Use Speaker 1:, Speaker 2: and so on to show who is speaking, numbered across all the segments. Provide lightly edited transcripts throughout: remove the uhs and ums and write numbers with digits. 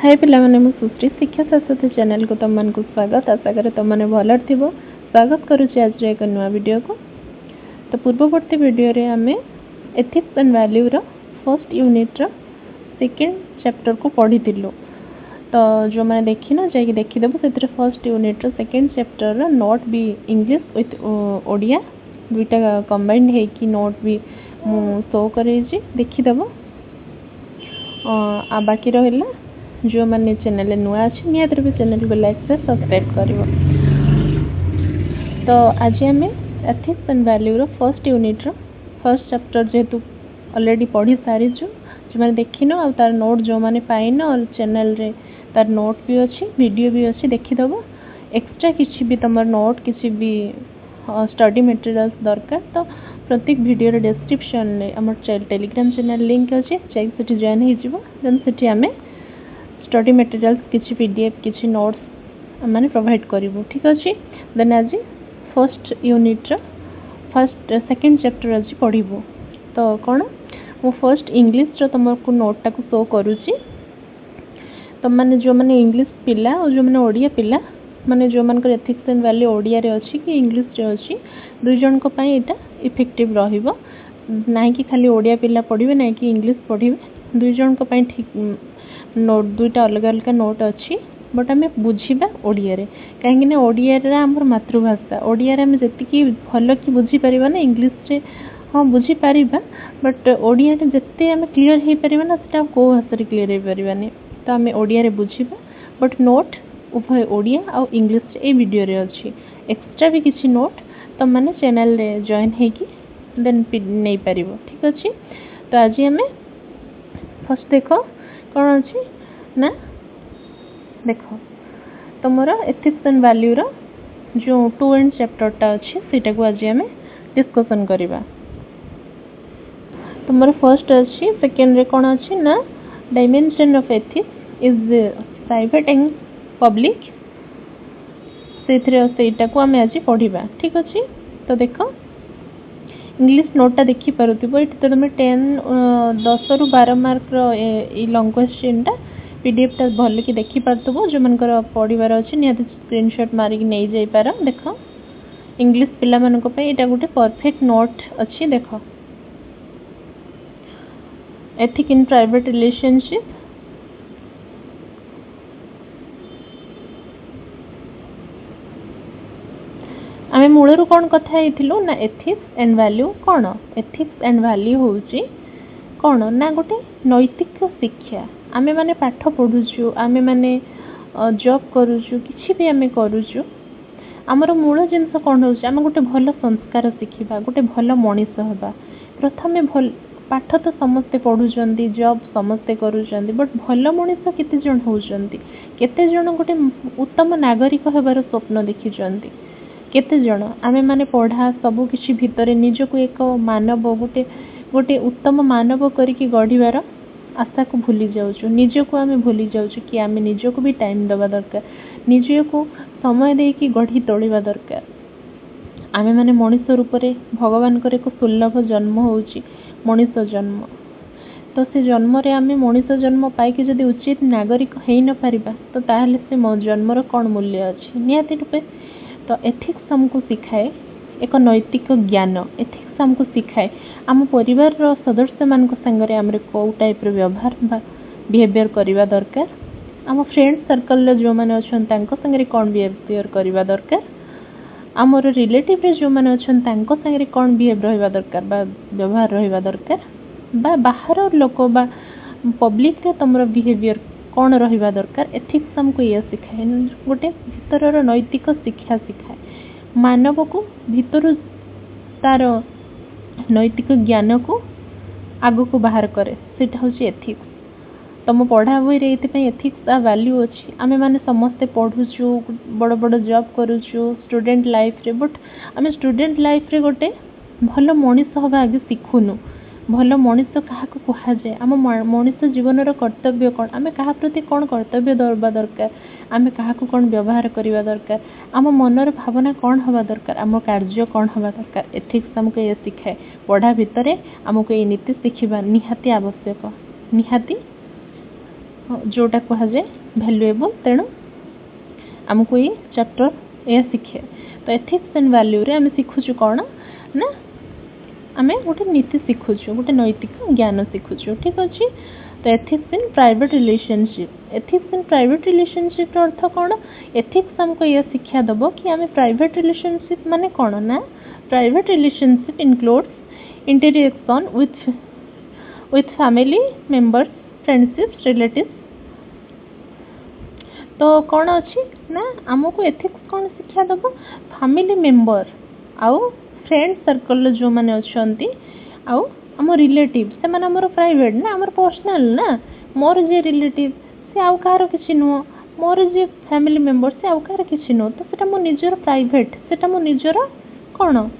Speaker 1: हाय पिला माने मु सुश्री शिक्षा शाश्वती चैनल को तुम को स्वागत। आशा करे तुम मैंने भल थी। स्वागत करुच्ची आज एक नुआ वीडियो को। तो पूर्ववर्ती वीडियो रे आमे एथिक्स एंड वैल्यू रो फर्स्ट यूनिट रो सेकंड चैप्टर को पढ़ी थिलु। तो जो मैंने देखी ना जाई देखिदेबू से फर्स्ट यूनिट रो सेकंड चैप्टर रो नोट भी इंग्लिश विथ ओडिया दुईटा कंबाइंड है कि नोट भी मु शो करे देखिदेबू। आ बाकी रहिला जो मैंने चैनल नुआ अच्छे निहत भी चैनल को लाइक से सब्सक्राइब करिवो। तो आज आम एथिक्स एंड वैल्यू रो फर्स्ट यूनिट रो फर्स्ट चैप्टर जेहेतु ऑलरेडी पढ़ी सारी जो मैंने देखी न तार नोट जो मैंने पाइन और चैनल रे तार नोट भी अच्छी वीडियो भी अच्छी देखीदेव। एक्स्ट्रा किसी भी तुम नोट किसी भी स्टडी मटेरियल्स दरकार तो प्रत्येक वीडियो रे डिस्क्रिप्शन में आम टेलीग्राम चैनल लिंक अच्छे जाइए जॉइन हो आम स्टडी मटेरियल्स किसी पीडीएफ किसी नोट्स माने प्रोवाइड करिवो। ठीक अच्छे देन आज फर्स्ट यूनिट रो फर्स्ट सेकंड चैप्टर आज पढ़िबो। तो कौन मु फर्स्ट इंग्लिश रो तुमको नोटा को शो करूची। तो माने जो माने इंग्लिश पिला और जो माने ओडिया पिला माने जो मान एथिक्स एंड वैल्यू ओडिया रे अच्छी कि इंग्लिश रे अच्छी दुई जन को पाई एटा इफेक्टिव रहिबो। ना कि खाली ओडिया पिला पढ़िबे ना कि इंग्लिश पढ़िबे दुई जन को पाई ठीक नोट दुईटा अलग अलग नोट अच्छी बट आम बुझा ओडिया रे कहीं ओडिया आम मातृभाषा ओडिया आम जी भल कि बुझीपर ना इंग्लिश रे हाँ बुझीपर बट ओडिया जिते आम क्लीयर हो पार ना से कौ भाषा क्लीयर हो पारानी। तो आम ओडिया बुझा बट नोट उभय ओडिया और इंग्लिश ए वीडियो रे अच्छी एक्स्ट्रा भी किसी नोट तुम मैंने चैनल रे जॉइन होगी देन नहीं पार। ठीक अच्छे तो आज आम फर्स्ट देख कौन अच्छी ना देख तुम एथिक्स एंड वैल्यू रो जो 2 एंड चैप्टरटा अच्छी सेटा को आज आम डिस्कसन करवा। तुम फर्स्ट अच्छी सेकेंड रे कौन अच्छी ना dimension of ethics is private and public सेटा को आम आज पढ़ा। ठीक अच्छे तो देख इंग्लिश नोटा देखी पारुथिबो ये तो तुम 10 रु 12 मार्क लॉन्ग क्वेश्चन टा पीडीएफ टा भल कि देखी पारुथिबो। जो मनकर पढ़िबार अछि निहाती स्क्रीनशॉट मारिक नहीं जाई पार। देख इंग्लिश पिला मानको पे एटा गोटे परफेक्ट नोट अछि। देख एथिक इन प्राइवेट रिलेशनशिप आम मूलरू कौन कथा ना एथिक्स एंड वैल्यू कौन एथिक्स एंड वैल्यू होची कौन ना गोटे नैतिक शिक्षा। आमे माने पाठ पढ़ुचु आमे माने जॉब करूचु किछि भी आमे करूचु आमर मूल जिनस कौन होची आमे गोटे भल संस्कार शिखिबा गोटे भल मनीष हबा। प्रथमे भल पाठ तो समस्ते पढ़ुचंदी जॉब समस्ते करूचंदी बट भल मनीष केते जण होचंदी केते जण गोटे उत्तम नागरिक हेबार स्वप्न देखिचंदी केते जण आमे माने पढ़ा सबु किछि भितरे निजको एक मानव गोटे गोटे उत्तम मानव करिकी गढ़िबार आशा को भूली जाऊँ निजको आमे भूली जाऊँ कि आमे निजको भी टाइम देवा दरकार निजको समय देकी गढ़ी तोड़िबा दरकार। आमे माने मनीष रूप रे भगवान को एक सुलभ जन्म होउची मनीष जन्म। तो से जन्म रे आमे मनीष जन्म पाइके जदि उचित नागरिक हेई न पारिबा तो ताहले से जन्मर कौन मूल्य अछि निहाती रूपे। तो एथिक्स हमको सिखाए एक नैतिक ज्ञान एथिक्स हमको सिखाए आम परिवार रो सदस्य मान संगे आम कौ टाइप व्यवहार बिहेवियर करवा दरकार आम फ्रेंड सर्कल जो मैंने अच्छा संगे कौन बिहेवियर करवा दरकार आमर रिलेटिव जो मैंने अच्छा संगे कौन बिहेव रहा दरकार व्यवहार रहा दरकार बाहर लोक पब्लिक तुम बिहेवियर कौन रहा दरकार। एथिक्स हमको ये सिखाए गोटे भीतर नैतिक शिक्षा सिखाए मानव को भीतर तार नैतिक ज्ञान को आग को बाहर करे सेटा होची एथिक्स। तुम पढ़ा बही रे एथिक्स आ वैल्यू अच्छी आमे माने समस्ते पढ़ुचु बड़ बड़ जॉब करूचु स्टूडेंट लाइफ रे बट आमे स्टूडेंट लाइफ रे गोटे भल मनीष हवा आगे शिखुनु भल मनीष क्या कह जाए आम मनीष जीवन कर्तव्य कौन आम क्या प्रति कौन कर्तव्य दरबा दरकार आम क्या कौन व्यवहार करवा दरकार आम मनर भावना कौन हवा दरकार आम कार्य कौन हवा दरकार। एथिक्स हमको ये शिखाए पढ़ा भितर आमको ये नीति शिखा निहाती आवश्यक निहाती जोटा कह जाए वैल्यूएबल। तेणु आमको ये चैप्टर यह शिखे। तो एथिक्स एंड वैल्यू रे आम शिखुचु कौन ना आम गोटे नीति शिखुचु, गोटे नैतिक ज्ञान शिखुचु। ठीक अच्छे। तो ethics in private relationship, ethics in private relationship अर्थ कौन? एथिक्स हमको यह शिक्षा दब कि आम प्राइवेट रिलेशनशिप माने कौन ना private relationship includes interaction with family members, friendships, relatives. तो कौन अच्छी ना आमको एथिक्स कौन शिक्षा दब? फैमिली मेंबर आउ फ्रेंड सर्कल जो मैंने अच्छा आउ आम रिलेटिव से माने आमर प्राइवेट ना आमर पर्सनल ना मोर जे रिलेटिव से आउ कहार किसी नुह, मोर जे फैमिली मेंबर से आउ कहार किसी नुह। तो सेटा मो निजर प्राइवेट, सेटा मो निजर कौन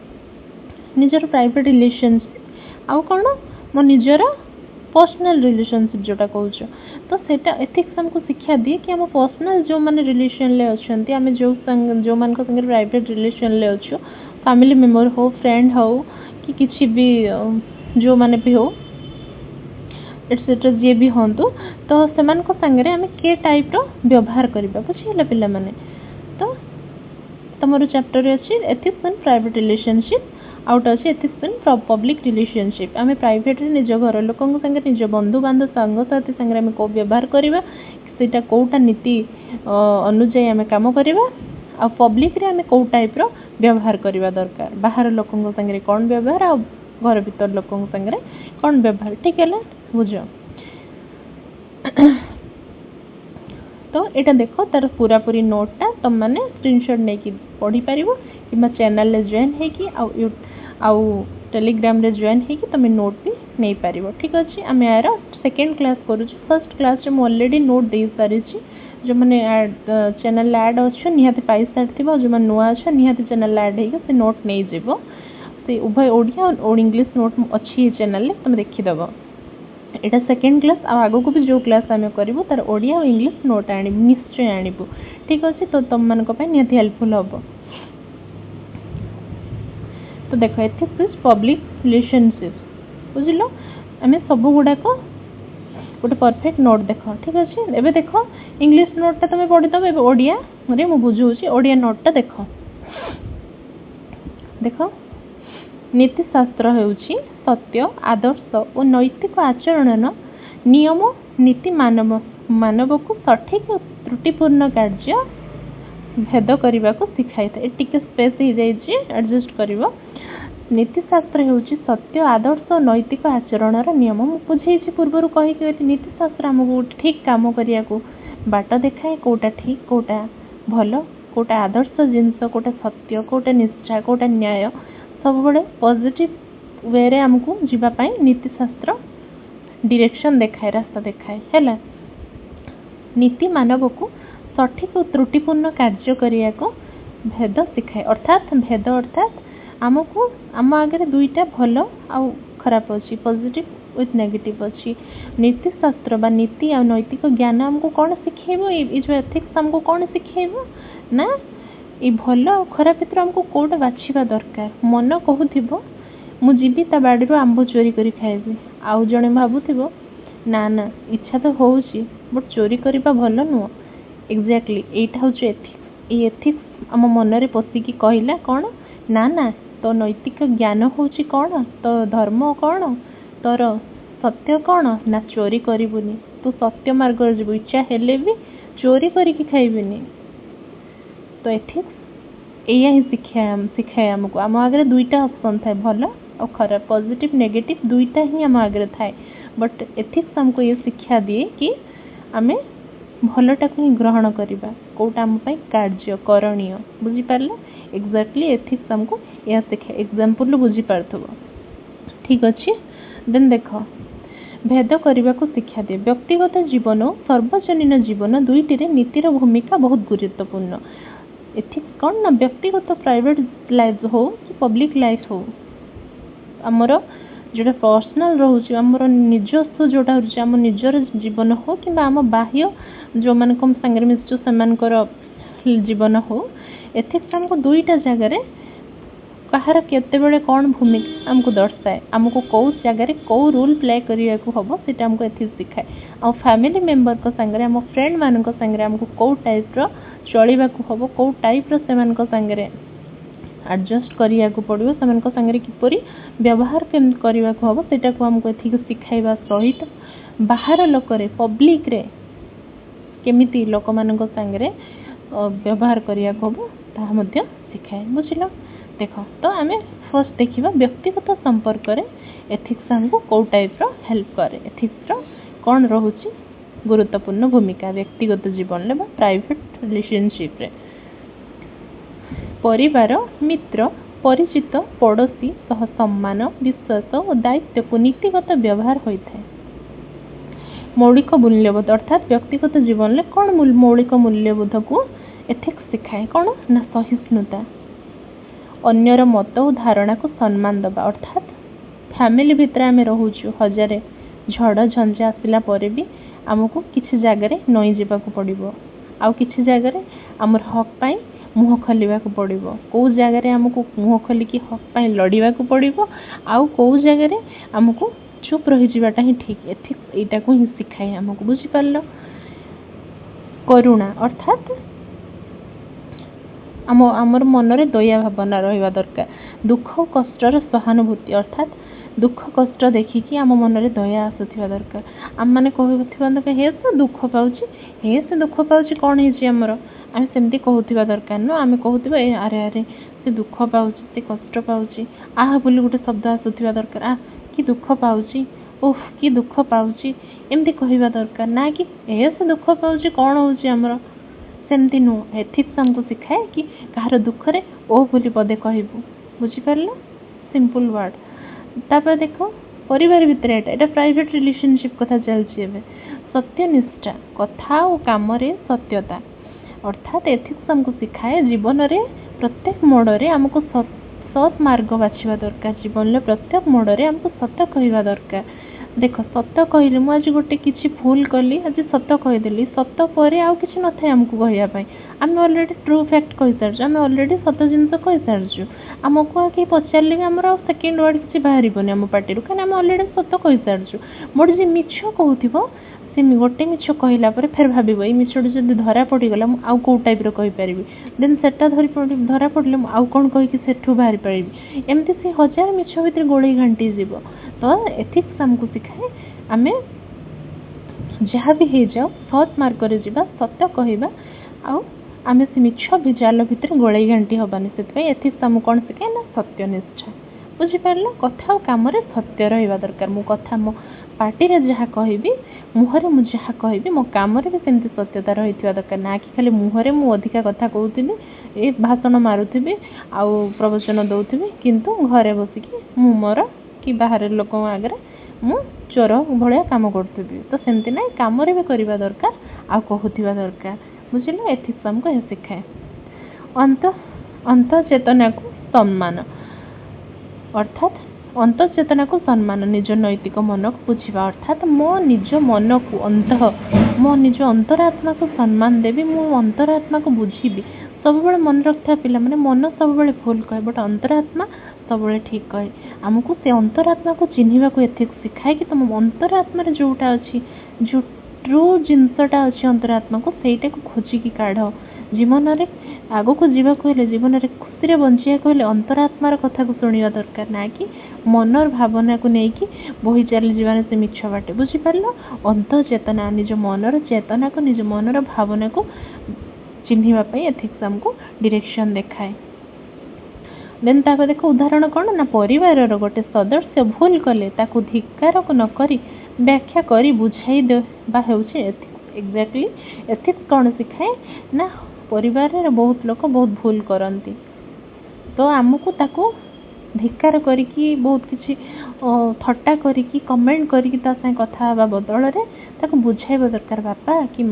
Speaker 1: निजर प्राइवेट रिलेशनशिप आउ कौन मो निजर पर्सनल रिलेशनशिप जोटा कहूँ। तो सेटा एथिक्स हमको शिक्षा दिए कि आम पर्सनल जो मैंने रिलेशन ले अच्छा आम जो मान संगे प्राइवेट रिलेशन ले अच्छु, फैमिली मेंबर हो, फ्रेंड हो कि किसी भी जो माने भी हो एटसेट्रा जी भी हूँ, तो से सागर आम के टाइप रो व्यवहार करवा बुझे पिला माने। तो तुम चैप्टर अच्छी ethics and private relationship, out अच्छे एथिक्स एंड पब्लिक रिलेशनशिप। आम प्राइवेट निज घर लोक संगे निज बंधु बांधव सांगसाथी संगे आम कौ व्यवहार करवा सेटा कौटा नीति अनुजाई आम काम करवा, आ पब्लिक रे आम कौ टाइप रो व्यवहार करवा दरकार, बाहर लोक संगे कौन व्यवहार आ घर भीतर लोक संगे कौन व्यवहार। ठीक है बुझ। तो यहाँ देख तार पूरा पूरी नोटा तुम मैंने स्क्रीनशॉट नहीं पढ़ी पार कि चैनल जॉइन हो आउ टेलीग्राम रे जॉइन हो तुम नोट भी नहीं पार। ठीक अच्छे। आम यार सेकेंड क्लास करुँ। फर्स्ट क्लास मुझे ऑलरेडी नोट दे सारी, जो मैंने चैनल ऐड अच्छे निहाती पाई सारी थी, जो मैंने नुआ अच्छे निहाती चैनल ऐड हो नोट नहीं जीव से उभय ओडिया और इंग्लिश नोट अच्छी चैनल तुम देखीदेव। यहाँ सेकेंड क्लास आगो को भी जो क्लास आम करूँ तार ओडिया और इंग्लिश नोट आणबू निश्चय आणबू। ठीक अच्छे। तो तुम मान निहाती हेल्पफुल हम। तो देख एथिक्स इज पब्लिक रिलेशनशिप बुझल आम सब गुड़ाक गोटे परफेक्ट नोट देख। ठीक अच्छे। एबे देख इंग्लिश नोटा तुम पढ़ीदब। ए ओडिया मुझे बुझाऊँ ओडिया नोटा देख। देख नीतिशास्त्र हेउची सत्य, आदर्श और नैतिक आचरण नियम नीति मानव को सठिक और त्रुटिपूर्ण कार्य भेद करने को सिखाई था। टिके स्पेस हो जाइए एडजस्ट कर। नीतिशास्त्र हेउची सत्य, आदर्श और नैतिक आचरण नियम बुझे पूर्वर कहीकि नीतिशास्त्र आमको ठीक काम करने को बाट देखाए, कौटा ठीक कौटा भल, कौटा आदर्श जिनस, कौटा सत्य, कौटा निष्ठा, कौटा न्याय सब बड़े पॉजिटिव वे रे आमको जीवापाई नीतिशास्त्र डायरेक्शन देखाए, रास्ता देखाए है। नीति मानव को सठिक और त्रुटिपूर्ण कार्य करने को भेद सिखाए। अर्थात भेद अर्थात आमको आम आगे दुईटा भल आउ खराब अच्छी, पॉजिटिव विथ नेगेटिव अच्छी। नीतिशास्त्र बा नीति आ नैतिक ज्ञान आमको कौन शिखेब, ये जो एथिक्स आमको कौन शिखेब ना ये भल और खराब भितर आमको कौटा बाछिबा दरकार। मन कहूथिबो मु जीवी ता बाड़ी आंब चोरी करी खाइबी, आउ जणे भाबुथिबो ना ना इच्छा तो होउची बट चोरी करबा भल नुह। एक्जाक्टली एटा होचे एथिक्स। ये एथिक्स आम मन रे पसिकी कहला कौन ना ना तो नैतिक ज्ञान होउची कौन, तो धर्म कौन, तोर सत्य कौन ना चोरी करिबुनी, तू सत्य मार्ग रे जीवु, इच्छा हेले भी चोरी करिकी खाइबिनी। तो एथिक्स एया ही शिखाए आमको। आम आगे दुईटा ऑप्शन थाए भल और खराब, पॉजिटिव नेगेटिव दुईटा ही आम आगे थाए। बट एथिक्स हमको ये शिक्षा दिए कि आम भलटा को ही ग्रहण करवा, कौटा आम कार्य करणीय बुझीपारे। एक्जाक्टली एथिक्स हमको यह शिखाए। एग्जाम्पल बुझीपार। ठीक अच्छे। देन देख भेद करने को शिक्षा दिए। व्यक्तिगत जीवन और सार्वजनिक जीवन दुईटी नीतिर भूमिका बहुत गुरुत्वपूर्ण। एथिक्स कौन ना व्यक्तिगत प्राइवेट लाइफ हो कि पब्लिक लाइफ हो, आमर जोटा पर्सनाल रोचे आमर निजस्व जोटा हो आम निजर जीवन हो कि आम बाह्य जो मान सागर मिशु से जीवन हो। एथिक्स आमको दुईटा जगार କାହାର କେତେବେଳେ କ'ଣ ଭୂମିକା ଆମକୁ ଦର୍ଶାଏ, ଆମକୁ କେଉଁ ଜାଗାରେ କେଉଁ ରୋଲ୍ ପ୍ଲେ କରିବାକୁ ହେବ ସେଇଟା ଆମକୁ ଏଥିକ୍ସ ଶିଖାଏ। ଆଉ ଫ୍ୟାମିଲି ମେମ୍ବରଙ୍କ ସାଙ୍ଗରେ, ଆମ ଫ୍ରେଣ୍ଡମାନଙ୍କ ସାଙ୍ଗରେ ଆମକୁ କେଉଁ ଟାଇପ୍ର ଚଳିବାକୁ ହେବ, କେଉଁ ଟାଇପ୍ର ସେମାନଙ୍କ ସାଙ୍ଗରେ ଆଡ଼ଜଷ୍ଟ କରିବାକୁ ପଡ଼ିବ, ସେମାନଙ୍କ ସାଙ୍ଗରେ କିପରି ବ୍ୟବହାର କେମିତି କରିବାକୁ ହେବ ସେଇଟାକୁ ଆମକୁ ଏଥିକ୍ସ ଶିଖାଇବା ସହିତ ବାହାର ଲୋକରେ ପବ୍ଲିକରେ କେମିତି ଲୋକମାନଙ୍କ ସାଙ୍ଗରେ ବ୍ୟବହାର କରିବାକୁ ହେବ ତାହା ମଧ୍ୟ ଶିଖାଏ। ବୁଝିଲ? ଦେଖ, ତ ଆମେ ଫାର୍ଷ୍ଟ ଦେଖିବା ବ୍ୟକ୍ତିଗତ ସମ୍ପର୍କରେ ଏଥିକ୍ସ ଆମକୁ କେଉଁ ଟାଇପ୍ର ହେଲ୍ପ କରେ, ଏଥିକ୍ସର କ'ଣ ରହୁଛି ଗୁରୁତ୍ୱପୂର୍ଣ୍ଣ ଭୂମିକା ବ୍ୟକ୍ତିଗତ ଜୀବନରେ ବା ପ୍ରାଇଭେଟ୍ ରିଲେସନସିପ୍ରେ। ପରିବାର, ମିତ୍ର, ପରିଚିତ, ପଡ଼ୋଶୀ ସହ ସମ୍ମାନ, ବିଶ୍ୱାସ ଓ ଦାୟିତ୍ୱକୁ ନୀତିଗତ ବ୍ୟବହାର ହୋଇଥାଏ। ମୌଳିକ ମୂଲ୍ୟବୋଧ ଅର୍ଥାତ୍ ବ୍ୟକ୍ତିଗତ ଜୀବନରେ କ'ଣ ମୌଳିକ ମୂଲ୍ୟବୋଧକୁ ଏଥିକ୍ସ ଶିଖାଏ, କ'ଣ ନା ସହିଷ୍ଣୁତା, ଅନ୍ୟର ମତ ଓ ଧାରଣାକୁ ସମ୍ମାନ ଦେବା ଅର୍ଥାତ୍ ଫ୍ୟାମିଲି ଭିତରେ ଆମେ ରହୁଛୁ, ହଜାରେ ଝଡ଼ ଝଞ୍ଜା ଆସିଲା ପରେ ବି ଆମକୁ କିଛି ଜାଗାରେ ନଇଁ ଯିବାକୁ ପଡ଼ିବ, ଆଉ କିଛି ଜାଗାରେ ଆମର ହକ୍ ପାଇଁ ମୁହଁ ଖୋଲିବାକୁ ପଡ଼ିବ, କେଉଁ ଜାଗାରେ ଆମକୁ ମୁହଁ ଖୋଲିକି ହକ୍ ପାଇଁ ଲଢ଼ିବାକୁ ପଡ଼ିବ, ଆଉ କେଉଁ ଜାଗାରେ ଆମକୁ ଚୁପ୍ ରହିଯିବାଟା ହିଁ ଠିକ୍। ଏଥିକ୍ସ ଏଇଟାକୁ ହିଁ ଶିଖାଏ ଆମକୁ। ବୁଝିପାରିଲ? କରୁଣା ଅର୍ଥାତ୍ ଆମର ମନରେ ଦୟା ଭାବନା ରହିବା ଦରକାର। ଦୁଃଖ ଓ କଷ୍ଟର ସହାନୁଭୂତି ଅର୍ଥାତ୍ ଦୁଃଖ କଷ୍ଟ ଦେଖିକି ଆମ ମନରେ ଦୟା ଆସୁଥିବା ଦରକାର। ଆମମାନେ କହୁଥିବା ଦରକାର ହେ ସେ ଦୁଃଖ ପାଉଛି, ସେ ଦୁଃଖ ପାଉଛି, କ'ଣ ହେଇଛି ଆମର, ଆମେ ସେମିତି କହୁଥିବା ଦରକାର ନୁହଁ। ଆମେ କହୁଥିବା ଆରେ ଆରେ ସେ ଦୁଃଖ ପାଉଛି, ସେ କଷ୍ଟ ପାଉଛି, ବୋଲି ଗୋଟେ ଶବ୍ଦ ଆସୁଥିବା ଦରକାର। କି ଦୁଃଖ ପାଉଛି, କି ଦୁଃଖ ପାଉଛି, ଏମିତି କହିବା ଦରକାର ନା କି ସେ ଦୁଃଖ ପାଉଛି, କ'ଣ ହେଉଛି ଆମର, ସେମିତି ନୁହଁ। ଏଥିକ୍ସ ଆମକୁ ଶିଖାଏ କି କାହାର ଦୁଃଖରେ ବୋଲି ପଦେ କହିବୁ। ବୁଝିପାରିଲ? Simple word. ତାପରେ ଦେଖ, ପରିବାର ଭିତରେ ଏଇଟା ପ୍ରାଇଭେଟ୍ ରିଲେସନସିପ୍ କଥା ଚାଲିଛି ଏବେ। ସତ୍ୟନିଷ୍ଠା, କଥା ଓ କାମରେ ସତ୍ୟତା ଅର୍ଥାତ୍ ଏଥିକ୍ସ ଆମକୁ ଶିଖାଏ ଜୀବନରେ ପ୍ରତ୍ୟେକ ମୋଡ଼ରେ ଆମକୁ ସତ୍ ମାର୍ଗ ବାଛିବା ଦରକାର। ଜୀବନରେ ପ୍ରତ୍ୟେକ ମୋଡ଼ରେ ଆମକୁ ସତ କହିବା ଦରକାର। ଦେଖ, ସତ କହିଲେ, ମୁଁ ଆଜି ଗୋଟେ କିଛି ଭୁଲ କଲି, ଆଜି ସତ କହିଦେଲି, ସତ ପରେ ଆଉ କିଛି ନଥାଏ ଆମକୁ କହିବା ପାଇଁ। ଆମେ ଅଲରେଡ଼ି ଟ୍ରୁ ଫ୍ୟାକ୍ଟ କହିସାରିଛୁ, ଆମେ ଅଲରେଡ଼ି ସତ ଜିନିଷ କହିସାରିଛୁ। ଆମକୁ ଆଉ କେହି ପଚାରିଲେ ବି ଆମର ଆଉ ସେକେଣ୍ଡ ୱାର୍ଡ଼ କିଛି ବାହାରିବନି ଆମ ପାଟିରୁ, କାହିଁକି ଆମେ ଅଲରେଡ଼ି ସତ କହିସାରିଛୁ। ମୋର ଯିଏ ମିଛ କହୁଥିବ, ସେ ଗୋଟେ ମିଛ କହିଲା ପରେ ଫେର ଭାବିବ ଏଇ ମିଛଟି ଯଦି ଧରା ପଡ଼ିଗଲା ମୁଁ ଆଉ କେଉଁ ଟାଇପ୍ର କହିପାରିବି, ଦେନ୍ ସେଟା ଧରା ପଡ଼ିଲେ ମୁଁ ଆଉ କ'ଣ କହିକି ସେଠୁ ବାହାରି ପାରିବି। ଏମିତି ସେ ହଜାର ମିଛ ଭିତରେ ଗୋଳେଇ ଘାଣ୍ଟି ଯିବ। ତ ଏଥିକ୍ସ ଆମକୁ ଶିଖାଏ ଆମେ ଯାହା ବି ହେଇଯାଉ ସତ୍ ମାର୍ଗରେ ଯିବା, ସତ କହିବା, ଆଉ ଆମେ ସେ ମିଛ ଜାଲ ଭିତରେ ଗୋଳେଇ ଘାଣ୍ଟି ହେବାନି। ସେଥିପାଇଁ ଏଥିକ୍ସ ଆମକୁ କ'ଣ ଶିଖାଏ ନା ସତ୍ୟନିଷ୍ଠା। ବୁଝିପାରିଲ? କଥା ଆଉ କାମରେ ସତ୍ୟ ରହିବା ଦରକାର। ମୁଁ କଥା ମୋ ପାଟିରେ ଯାହା କହିବି, ମୁହଁରେ ମୁଁ ଯାହା କହିବି, ମୋ କାମରେ ବି ସେମିତି ସତ୍ୟତା ରହିଥିବା ଦରକାର। ନା କି ଖାଲି ମୁହଁରେ ମୁଁ ଅଧିକା କଥା କହୁଥିବି, ଭାଷଣ ମାରୁଥିବି ଆଉ ପ୍ରବଚନ ଦେଉଥିବି, କିନ୍ତୁ ଘରେ ବସିକି ମୁଁ ମୋର କି ବାହାରେ ଲୋକଙ୍କ ଆଗରେ ମୁଁ ଚୋର ଭଳିଆ କାମ କରୁଥିବି। ତ ସେମିତି ନାହିଁ, କାମରେ ବି କରିବା ଦରକାର ଆଉ କହୁଥିବା ଦରକାର। ବୁଝିଲ? ଏଥିକ୍ସ ଆମକୁ ଏହା ଶିଖାଏ। ଅନ୍ତଃଚେତନାକୁ ସମ୍ମାନ ଅର୍ଥାତ୍ ଅନ୍ତଃଚେତନାକୁ ସମ୍ମାନ, ନିଜ ନୈତିକ ମନକୁ ବୁଝିବା ଅର୍ଥାତ୍ ମୋ ନିଜ ମନକୁ ମୋ ନିଜ ଅନ୍ତରାତ୍ମାକୁ ସମ୍ମାନ ଦେବି, ମୁଁ ଅନ୍ତରାତ୍ମାକୁ ବୁଝିବି। ସବୁବେଳେ ମନେ ରଖିଥିବା ପିଲାମାନେ, ମନ ସବୁବେଳେ ଭୁଲ କହେ ବଟ୍ ଅନ୍ତରାତ୍ମା ସବୁବେଳେ ଠିକ୍ କହେ। ଆମକୁ ସେ ଅନ୍ତରାତ୍ମାକୁ ଚିହ୍ନିବାକୁ ଏଥିକ୍ସ ଶିଖାଏ କି ତମ ଅନ୍ତରାତ୍ମାରେ ଯେଉଁଟା ଅଛି, ଯେଉଁ ଟ୍ରୁ ଜିନିଷଟା ଅଛି ଅନ୍ତରାତ୍ମାକୁ, ସେଇଟାକୁ ଖୋଜିକି କାଢ଼। ଜୀବନରେ ଆଗକୁ ଯିବାକୁ ହେଲେ, ଜୀବନରେ ଖୁସିରେ ବଞ୍ଚିବାକୁ ହେଲେ ଅନ୍ତରାତ୍ମାର କଥାକୁ ଶୁଣିବା ଦରକାର, ନା କି ମନର ଭାବନାକୁ ନେଇକି ବହି ଚାଲିଯିବାରେ ସେ ମିଛ ବାଟେ। ବୁଝିପାରିଲ? ଅନ୍ତଃଚେତନା, ନିଜ ମନର ଚେତନାକୁ, ନିଜ ମନର ଭାବନାକୁ ଚିହ୍ନିବା ପାଇଁ ଏଥିକ୍ସ ଆମକୁ ଡିରେକ୍ସନ୍ ଦେଖାଏ। ଦେନ୍ ତାପରେ ଦେଖ, ଉଦାହରଣ କ'ଣ ନା ପରିବାରର ଗୋଟେ ସଦସ୍ୟ ଭୁଲ କଲେ ତାକୁ ଧିକ୍କାର ନ କରି ବ୍ୟାଖ୍ୟା କରି ବୁଝାଇ ଦେବା ହେଉଛି ଏଥିକ୍ସ। ଏକ୍ଜାକ୍ଟଲି ଏଥିକ୍ସ କ'ଣ ଶିଖାଏ ନା ପରିବାରରେ ବହୁତ ଲୋକ ବହୁତ ଭୁଲ କରନ୍ତି, ତ ଆମକୁ ତାକୁ ଧିକ୍କାର କରିକି, ବହୁତ କିଛି ଥଟ୍ଟା କରିକି, କମେଣ୍ଟ କରିକି ତା ସାଙ୍ଗେ କଥା ହେବା ବଦଳରେ ତାକୁ ବୁଝାଇବା ଦରକାର। ବାପା କି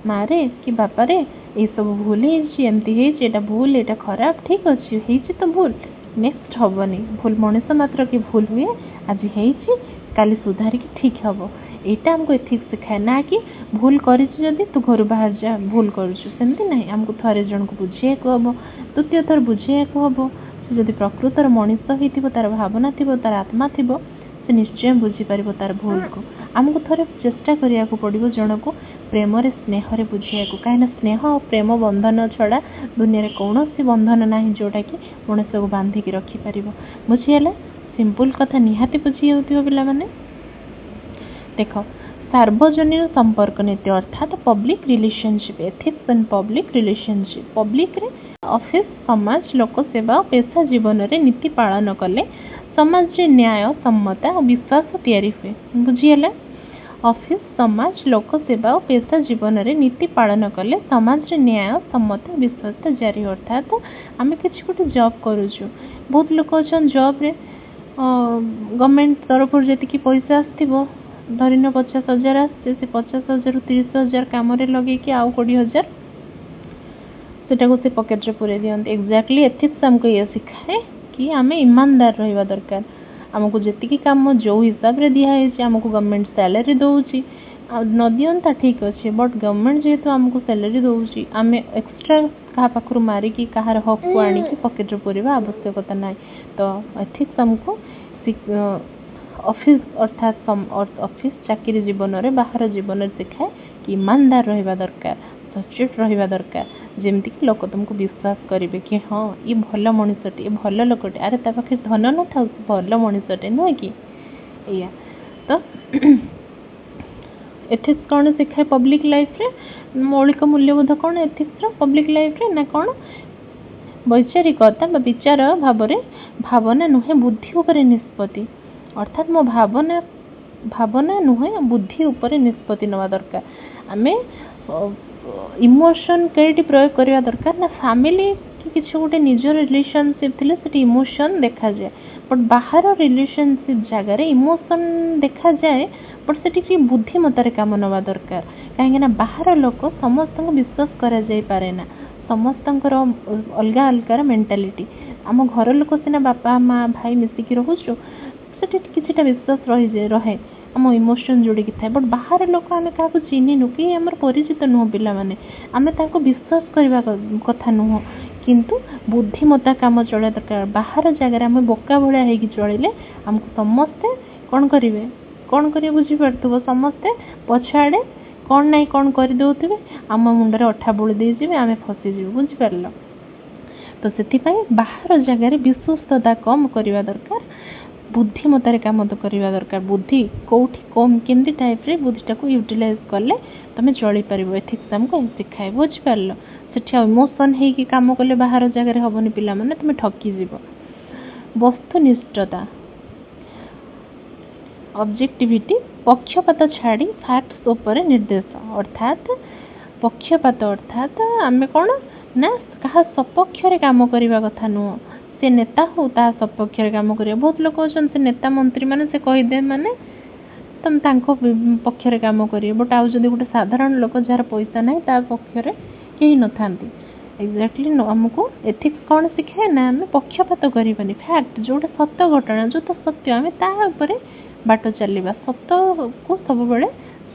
Speaker 1: ମାରେ କି ବାପାରେ, ଏଇସବୁ ଭୁଲ ହେଇଛି, ଏମିତି ହେଇଛି, ଏଇଟା ଭୁଲ, ଏଇଟା ଖରାପ, ଠିକ୍ ଅଛି, ହେଇଛି ତ ଭୁଲ, ନେକ୍ସଟ ହେବନି। ଭୁଲ ମଣିଷ ମାତ୍ର କି ଭୁଲ ହୁଏ, ଆଜି ହେଇଛି କାଲି ସୁଧାରିକି ଠିକ୍ ହେବ। ଏଇଟା ଆମକୁ ଏଥିକ୍ସ ଶିଖାଏ, ନା କି ଭୁଲ କରିଛୁ ଯଦି ତୁ ଘରୁ ବାହାରି ଯା, ଭୁଲ କରୁଛୁ, ସେମିତି ନାହିଁ। ଆମକୁ ଥରେ ଜଣକୁ ବୁଝେଇବାକୁ ହେବ, ଦ୍ୱିତୀୟ ଥର ବୁଝେଇବାକୁ ହେବ, से जदि प्रकृतर मनीष होइथिबो तार भावना थिबो तार आत्मा थिबो से निश्चय बुझी पारिबो तार भूल को। आमको थोड़े चेष्टा करिया को पड़िबो जन को प्रेम रे स्नेह रे बुझिया को काहे ना स्नेह और प्रेम बंधन छड़ा दुनिया रे कौनसी बंधन नाही जोटा कि मनुष्य को बांधी की रखी पारिबो। बुझियला सिंपल कथा निहाती बुझी होतिबो पिला माने। देखो सार्वजनिक संपर्क नीति अर्थात public relationship ethics and public relationship public रे ऑफिस समाज लोक सेवा और पेशा जीवन रे नीति पालन कले समाज रे न्याय सम्मता और विश्वास तैयारी हुए। बुझीला ऑफिस समाज लोक सेवा और पेशा जीवन रे नीति पालन कले समाज रे न्याय सम्मता विश्वास जारी अर्थात आम किसी गोटे जॉब करूँ बहुत लोक अच्छा जॉब रे गवर्नमेंट तरफ जी पैसा आसो धरिन 50,000 आसছে से 50,000 30,000 काम लगे कि आउ 20,000 सेटा से पकेट रे पूरे दियंत। एक्जाक्टली एथिक्स हमको ये सिखाए कि आम ईमानदार रहिबा दरकार। आमको जेतिकी काम जो हिसाब रे दिया है आमको गवर्नमेंट सैलरी दउची न दियंता ठीक अच्छे बट गवर्नमेंट जेहेतु आमको सैलरी दउची आम एक्स्ट्रा कहा पाखरु मारिकी कहार हक को आनिकी पकेट रे पूरेबा आवश्यकता नाही। तो एथिक्स हमको ऑफिस अर्थात ऑफिस चाकरी जीवन रे बाहर जीवन रे सिखाए कि ईमानदार रहिबा दरकार सचेत रहिबा दरकार जेमती कि लोक तुमको विश्वास करेंगे कि हाँ ये भल मनीषटे ये भल लोकटे अरे ता पाखे धन न था भल मनीषटे नुहे कि या तो एथिक्स कौन सिखाए पब्लिक लाइफ रे मौलिक मूल्यबोध कौन एथिक्स पब्लिक लाइफ रे ना कौन वैचारिकता विचार भावना नुहे बुद्धि उपरे निष्पत्ति अर्थात मो भावना नुहे बुद्धि उपरे निष्पत्ति नवा दरकार। आमे इमोशन कईटी प्रयोग करवा दरकार ना फैमिली कि किसी गोटे निज रिलेशनशिप थिले सेठी इमोशन देखा जाए बट बाहर रिलेशनशिप जगह इमोशन देखा जाए बट सेठी बुद्धिमतार काम नवा दरकार कहीं बाहर लोक समस्त विश्वास करा जाई पारे ना समस्त अलगा अलगार मेंटालिटी आम घर लोक सीना बापा माँ भाई मिसिकी रोचु से किसी विश्वास रही रहे आम इमोशन जोड़ी थाए बट बाहर लोक आम क्या चिन्हनु कि आम परिचित नुह पिला माने आमे ताको विश्वास करबा कथा नुह किंतु बुद्धिमता काम चला दरकार। बाहर जगह आम बोका भलिया होगी चलिले आमको समस्ते कौन करेंगे बुझी पार्थुव समस्ते पछाड़े कौन नाई कौन कर दउथिबे आम मुंडरे अठा बोली देजिबे आमे फसीजिबे बुझी पारल। तो सेथिपाई बाहर जगह विश्वस्तता कम करवा दरकार बुद्धिमतार काम तो करवा दरकार बुद्धि कौटी कम केमती टाइप रे बुद्धिटा को यूटिलाइज कले तुम चली पार एथिक्स हमको शिखाए बुझी पारल। सेठी इमोशन होगी काम कले बाहर जगह हेनी पिला माने तुम ठकी जीव। वस्तुनिष्ठता ऑब्जेक्टिविटी पक्षपात छाड़ी फैक्ट्स उपरे निर्देश अर्थात पक्षपात अर्थात आमे कौन ना कहा सपक्ष काम करवा कथा नुह से नेता हो ता सपक्ष काम कर बहुत लोग अच्छा से नेता मंत्री मैंने से कहीदे माने तुम पक्षरे काम करेंगे बट आउ जब गोटे साधारण लोक जार पैसा ना ता पक्षरे कहीं न था एक्जाक्टली आमको एथिक्स कौन शिखाए ना आम पक्षपात करवानी फैक्ट जोटा सत्य घटना जो तो सत्य आम तापर बाट चलवा सत को सब बड़े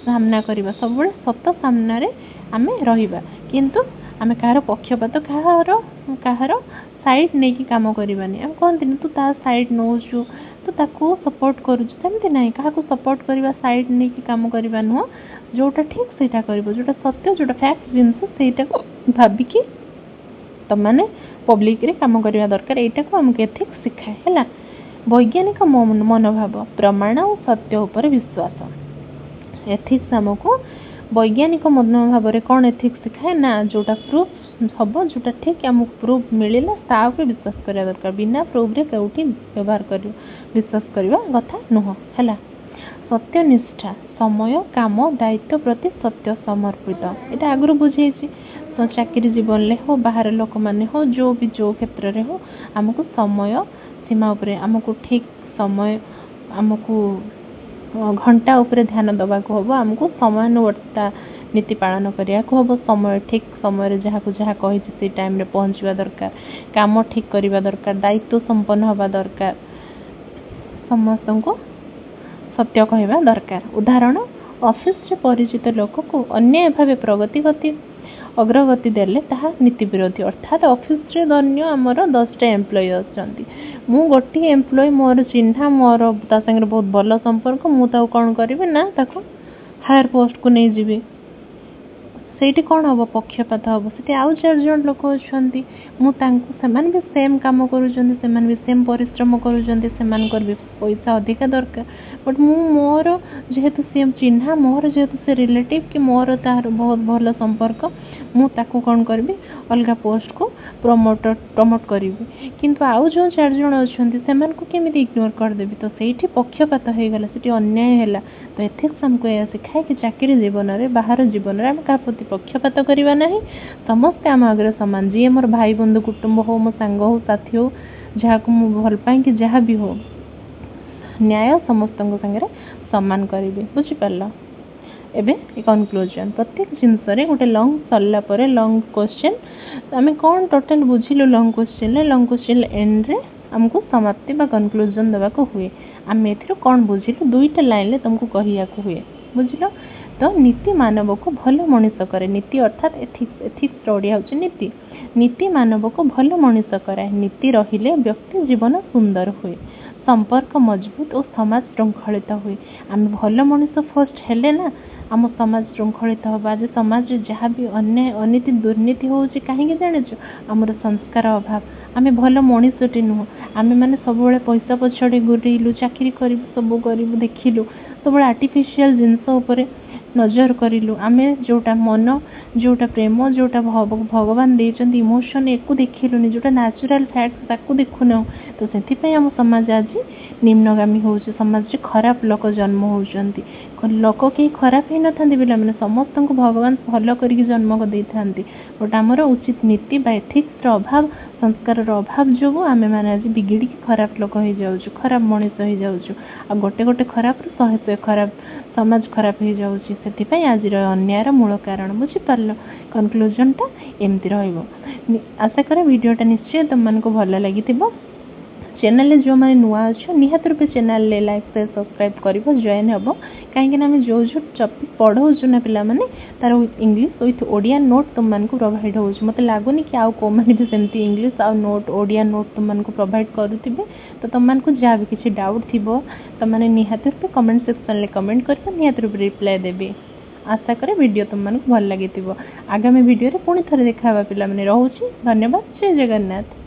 Speaker 1: सामना करवा सब बड़े सत सामने आम रहा किंतु आम कहार पक्षपात कहार साइड नहीं कि काम करवानी आम कहते तू ता साइड नौचु तो ताको सपोर्ट करुँच ना क्या सपोर्ट करवा साइड नहीं कि काम करवा नुह जोटा ठीक से कर जोटा सत्य जोटा फैक्ट जिनस से भाविकी तुम मैंने पब्लिक रे काम करवा दरकार यहाँ को आमको एथिक्स शिखाए है। वैज्ञानिक मनोभाव प्रमाण और सत्य उपर विश्वास एथिक्स आमको वैज्ञानिक मनोभाव रे कौन एथिक्स शिखाए ना जोटा प्रूफ हम जोटा ठीक आमको प्रूफ मिलला ता उपर विश्वास करवा दरकार बिना प्रूफ रे कौटी व्यवहार कर विश्वास करवा कथा नुह है। सत्यनिष्ठा समय काम दायित्व प्रति सत्य समर्पित यहाँ आगु बुझे तो चाकरी जीवन में हो बाहर लोक मैंने हो जो भी जो क्षेत्र में हो आमको समय सीमा उपरे आमको ठीक समय आमको घंटा उपरे ध्यान दबा को हम आमको समयानुवर्तिता नीति पालन करिया को हम समय ठीक समय जहाँ को जहाँ कही से टाइम रे पहुँचवा दरकार काम ठीक करवा दरकार दायित्व संपन्न हवा दरकार समस्त को सत्य कहवा दरकार। उदाहरण ऑफिस रे परिचित लोक को अन्याय भाव प्रगति अग्रगति देले ताहा नीति विरोधी अर्थात ऑफिस रे धन्य आमर 10टा एम्प्लॉय अछंती मु गोटी एम्प्लॉय मोर चिन्हा मोर ता संगे बहुत भल संपर्क मु ता कोन करबे ना ताको हायर पोस्ट को नहीं जीवे सेठी कौन हम पक्षपात हम से आउ 4 जन लोक अच्छा भी सेम कम कर सेम परिश्रम कर भी पैसा अधिका दरकार बट मु मोर जेहेतु सी चिन्हा मोर जेहेतु से रिलेटिव कि मोर तार बहुत भल संपर्क मु ताको कौन करी अलग पोस्ट को प्रमोट करी किंतु आउ जो 4 जन अच्छा को केमी इग्नोर करदेवी तो सही पक्षपात हो गला से अन्याय है तो एथिक्स हमको यह सिखाए कि चाकरी जीवन में बाहर जीवन में आम क्या प्रति पक्षपात करवा ना समस्ते आम आगे सामान जी मोर भाई बंधु कुटुंब हो मो सांग हो साथी हो जहाँ को मुझे भल पाए कि जहाँ भी हो न्याय समस्त सागर सामान करेंगे बुझिपार एबे कनक्लूजन प्रत्येक जिनस गोटे लंग सरला लंग क्वेश्चन आम कौन टोटाल बुझिलु लंग क्वेश्चन एंड रे आमको समाप्ति बा कनक्लूजन देवा को हुए आम ए कौन बुझिलु 2टा लाइन ले तुमको कहिया हुए बुझिल तो नीति मानव को भल मनीष करे नीति अर्थात एथिक्स ओडिया होची नीति नीति मानव को भल मनीष कराए नीति रहिले व्यक्ति जीवन सुंदर हुए संपर्क मजबूत और समाज श्रृंखलित हुए आम भल मनीष फर्स्ट हेले ना आम समाज श्रृंखलित हम आज समाज जहाँ भी अन्याय अनीति दुर्नीति होची कहीं जानिच आमर संस्कार अभाव आम भल मनीषटी नुह आम मैंने सब पैसा पछड़े गुरेलु चाकरी करूँ सब करूँ देखिलु सब आर्टिफिशियल जिनस उपर नजर करूँ आम जोटा मन जोटा प्रेम जोटा भगवान देचन इमोशन एको देखिलुनि जोटा नेचुरल फैक्ट ताकू देखुना तो से आम समाज आज निम्नगामी हो समाज खराब लोक जन्म होती लोक कहीं खराब ही न था पे समस्त को भगवान भल कर जन्म देता बट आमर उचित नीति एथिक्स अभाव संस्कार अभाव जो आम मैंने आज बिगिड़ी खराब लोक हो जाऊँ खराब मनीष हो जाऊँ गोटे गोटे खराब शहे खराब समाज खराब हो जाऊँगी से आज अन्यायर मूल कारण बुझीपार कनक्लूजनटा एमती आशा कर वीडियोटा निश्चय तुमको भल लगी चैनल जो मैंने नुआ अच्छे निहात रूपे चैनल लाइक शेयर सब्सक्राइब कर जॉइन हम कहीं जो जो टॉपिक पढ़ाऊँ ना पिला माने तार इंग्लिश विथ ओडिया नोट तुमको प्रोवाइड हो मत लगुनि कि आउ कौ मैंने भी सेमती इंग्लिश आउ नोट ओडिया नोट तुमको प्रोवाइड करुवे तो तुमको जहाँ भी किसी डाउट थी तुमने निहात रूपे कमेंट सेक्शन में कमेंट कर निहात रूपे रिप्लाई देवी आशा करे वीडियो तुमको भल लगी आगामी वीडियो पुणी थे देखा पे रोचे धन्यवाद जय जगन्नाथ।